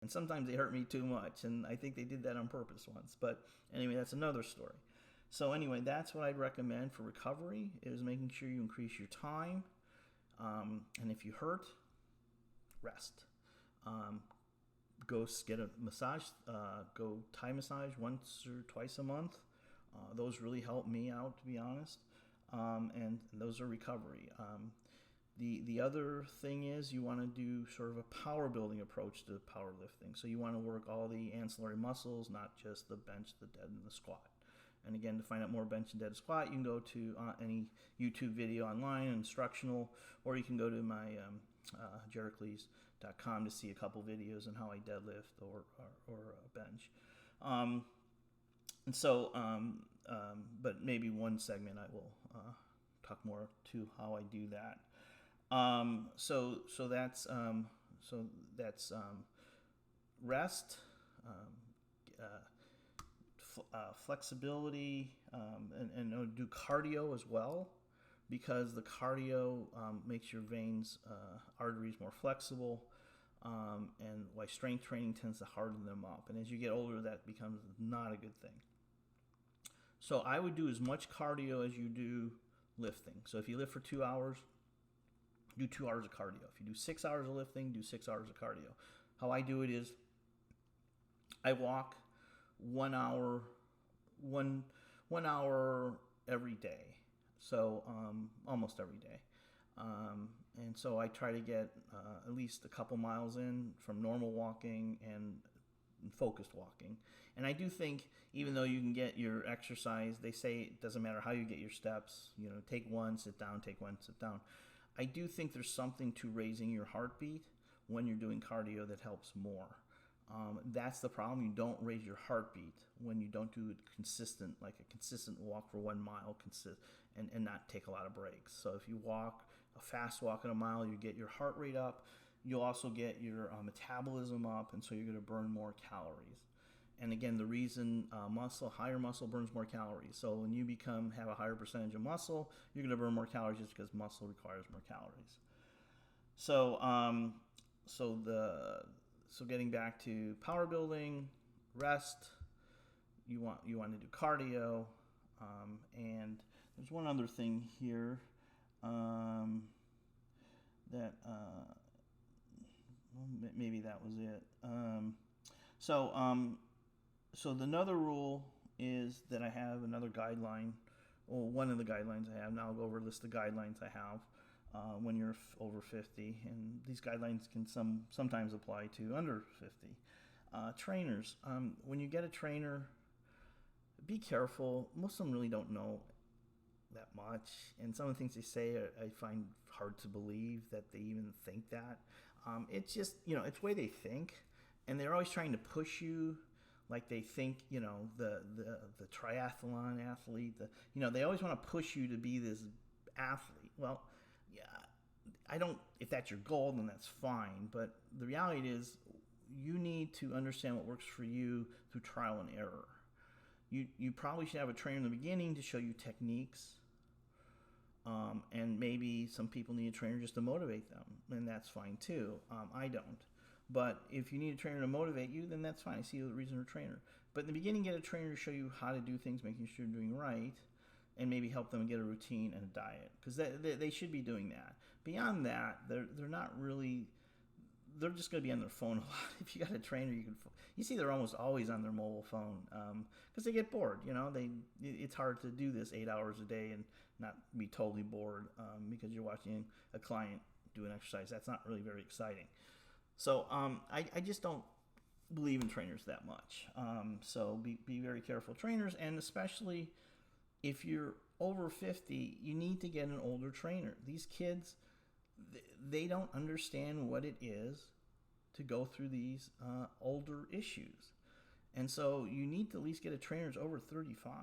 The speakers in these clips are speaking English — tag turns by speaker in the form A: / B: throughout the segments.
A: and sometimes they hurt me too much, and I think they did that on purpose once. But anyway, that's another story. So anyway, that's what I'd recommend for recovery, is making sure you increase your time, and if you hurt, rest. Go get a massage, go Thai massage once or twice a month. Those really help me out, to be honest, and those are recovery. The other thing is you want to do sort of a power building approach to powerlifting. So you want to work all the ancillary muscles, not just the bench, the dead, and the squat. And again, to find out more bench and dead squat, you can go to any YouTube video online, instructional, or you can go to my Gericules.com to see a couple videos on how I deadlift or bench. But maybe one segment I will talk more to how I do that. So that's rest, flexibility, and do cardio as well, because the cardio makes your veins, arteries more flexible, and why strength training tends to harden them up. And as you get older, that becomes not a good thing. So I would do as much cardio as you do lifting. So if you lift for 2 hours, do 2 hours of cardio. If you do 6 hours of lifting, do 6 hours of cardio. How I do it is I walk 1 hour, one hour every day. So almost every day. And so I try to get at least a couple miles in from normal walking and focused walking. And I do think, even though you can get your exercise, they say it doesn't matter how you get your steps, take one, sit down, take one, sit down. I do think there's something to raising your heartbeat when you're doing cardio that helps more. That's the problem. You don't raise your heartbeat when you don't do it consistent, like a consistent walk for 1 mile, and not take a lot of breaks. So if you walk a fast walk in a mile, you get your heart rate up. You'll also get your metabolism up, and so you're going to burn more calories. And again, the reason higher muscle burns more calories. So when you have a higher percentage of muscle, you're going to burn more calories just because muscle requires more calories. So getting back to power building, rest, you want to do cardio, and there's one other thing here that maybe that was it. So another rule is that I have another guideline, or one of the guidelines I have. Now I'll go over a list of guidelines I have when you're over 50, and these guidelines can sometimes apply to under 50. Trainers, when you get a trainer, be careful. Most of them really don't know that much, and some of the things they say I find hard to believe that they even think that. It's just, it's the way they think, and they're always trying to push you like they think, the triathlon athlete, they always want to push you to be this athlete. Well, yeah, if that's your goal, then that's fine, but the reality is you need to understand what works for you through trial and error. You probably should have a trainer in the beginning to show you techniques, and maybe some people need a trainer just to motivate them, and that's fine too. I don't. But if you need a trainer to motivate you, then that's fine. I see the reason for a trainer. But in the beginning, get a trainer to show you how to do things, making sure you're doing right, and maybe help them get a routine and a diet, because they should be doing that. Beyond that, they're not really. They're just going to be on their phone a lot. If you got a trainer, you see they're almost always on their mobile phone because they get bored. It's hard to do this 8 hours a day and not be totally bored because you're watching a client do an exercise. That's not really very exciting. So I just don't believe in trainers that much. So be very careful, trainers, and especially if you're over 50, you need to get an older trainer. These kids, they don't understand what it is to go through these older issues. And so you need to at least get a trainer that's over 35.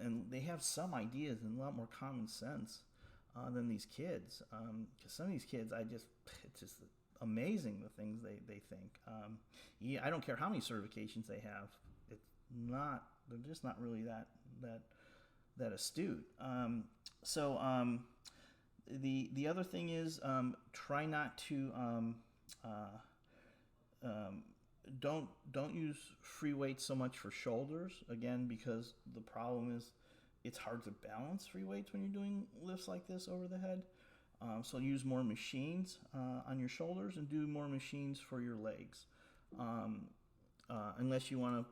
A: And they have some ideas and a lot more common sense than these kids. Because some of these kids, it's just amazing the things they think. I don't care how many certifications they have. They're just not really that astute. The other thing is try not to um, don't use free weights so much for shoulders, again, because the problem is it's hard to balance free weights when you're doing lifts like this over the head. So use more machines on your shoulders and do more machines for your legs. Unless you want a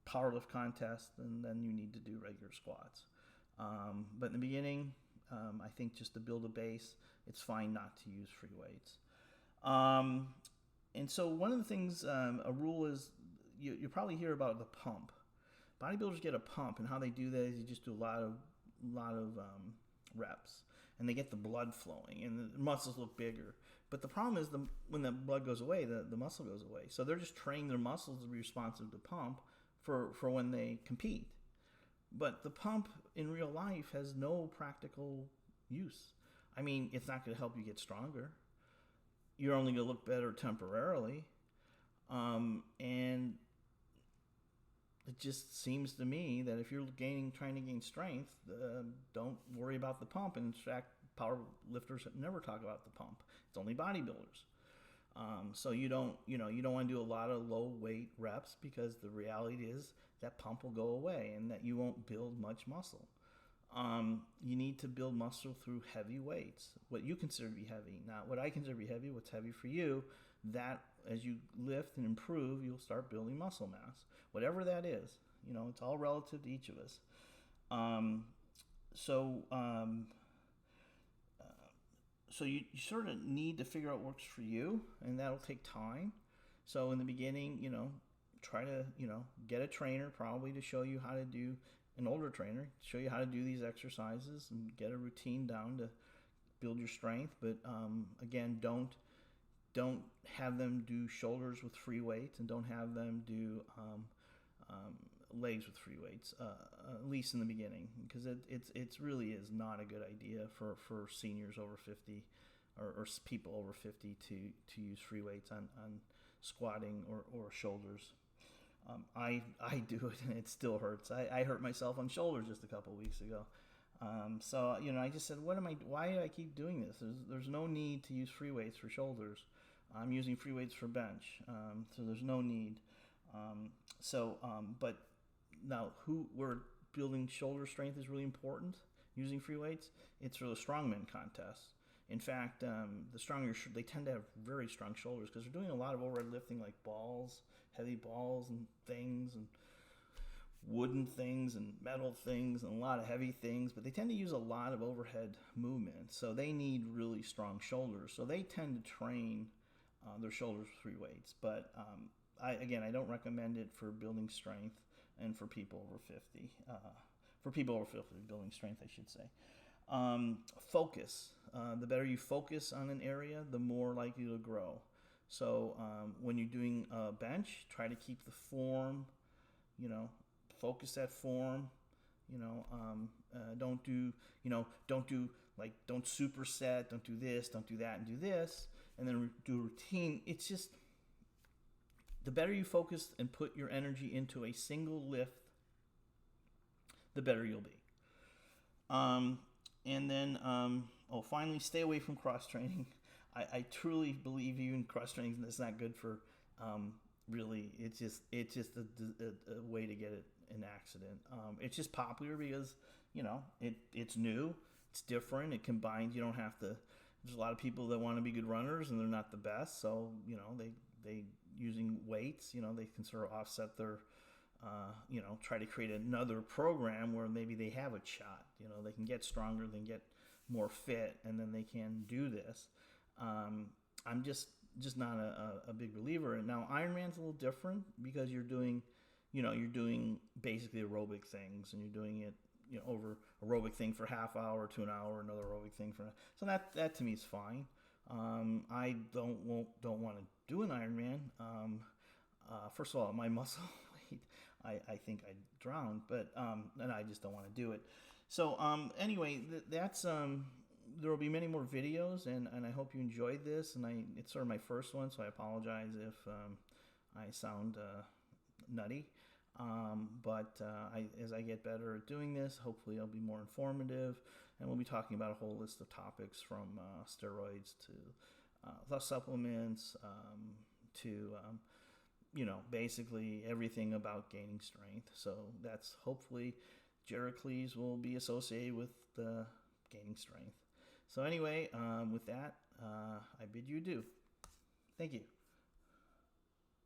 A: power lift contest, and then you need to do regular squats. But in the beginning, I think just to build a base, it's fine not to use free weights. And so one of the things, a rule is, you probably hear about the pump. Bodybuilders get a pump, and how they do that is you just do a lot of reps, and they get the blood flowing, and the muscles look bigger. But the problem is, when the blood goes away, the muscle goes away. So they're just training their muscles to be responsive to pump for when they compete. But the pump in real life has no practical use. I mean, it's not going to help you get stronger. You're only going to look better temporarily. And it just seems to me that if you're trying to gain strength, don't worry about the pump. And in fact, power lifters never talk about the pump. It's only bodybuilders. So you don't want to do a lot of low weight reps, because the reality is that pump will go away and that you won't build much muscle. You need to build muscle through heavy weights, what you consider to be heavy, not what I consider to be heavy, what's heavy for you. That as you lift and improve, you'll start building muscle mass, whatever that is. It's all relative to each of us. So you sort of need to figure out what works for you, and that'll take time. So in the beginning, try to, get a trainer probably to show you how to do, an older trainer, show you how to do these exercises and get a routine down to build your strength. But again, don't have them do shoulders with free weights, and don't have them do legs with free weights, at least in the beginning, because it really is not a good idea for seniors over 50 or people over 50 to use free weights on squatting or shoulders. I do it, and it still hurts. I hurt myself on shoulders just a couple weeks ago. So I just said, why do I keep doing this? There's no need to use free weights for shoulders. I'm using free weights for bench, so there's no need. But now, where building shoulder strength is really important, using free weights, it's for the strongman contests. In fact, the stronger they tend to have very strong shoulders, because they're doing a lot of overhead lifting, like balls, heavy balls and things, and wooden things and metal things, and a lot of heavy things. But they tend to use a lot of overhead movement, so they need really strong shoulders. So they tend to train their shoulders with free weights. But I don't recommend it for building strength and for people over 50. For people over 50, building strength, I should say. Focus. The better you focus on an area, the more likely to grow. So when you're doing a bench, try to keep the form, focus that form. Don't do don't superset, don't do this, don't do that, and do this, and then do a routine. It's just, the better you focus and put your energy into a single lift, the better you'll be. Finally, stay away from cross training. I truly believe even cross training is not good for, really. It's just a way to get an accident. It's just popular because it's new, it's different, it combines. You don't have to. There's a lot of people that want to be good runners and they're not the best, so they using weights, they can sort of offset their, try to create another program where maybe they have a shot. They can get stronger, they can get more fit, and then they can do this. I'm just not a big believer. And now Ironman's a little different, because you're doing basically aerobic things, and you're doing it, over aerobic thing for half hour to an hour, another aerobic thing so that to me is fine. I don't want to do an Ironman. First of all, my muscle weight, I think I'd drown, but and I just don't want to do it. So anyway, that's there will be many more videos, and I hope you enjoyed this. And it's sort of my first one, so I apologize if I sound nutty. But as I get better at doing this, hopefully I'll be more informative, and we'll be talking about a whole list of topics, from steroids to supplements, to basically everything about gaining strength. So that's hopefully Gericules will be associated with the gaining strength. So anyway, with that, I bid you adieu. Thank you.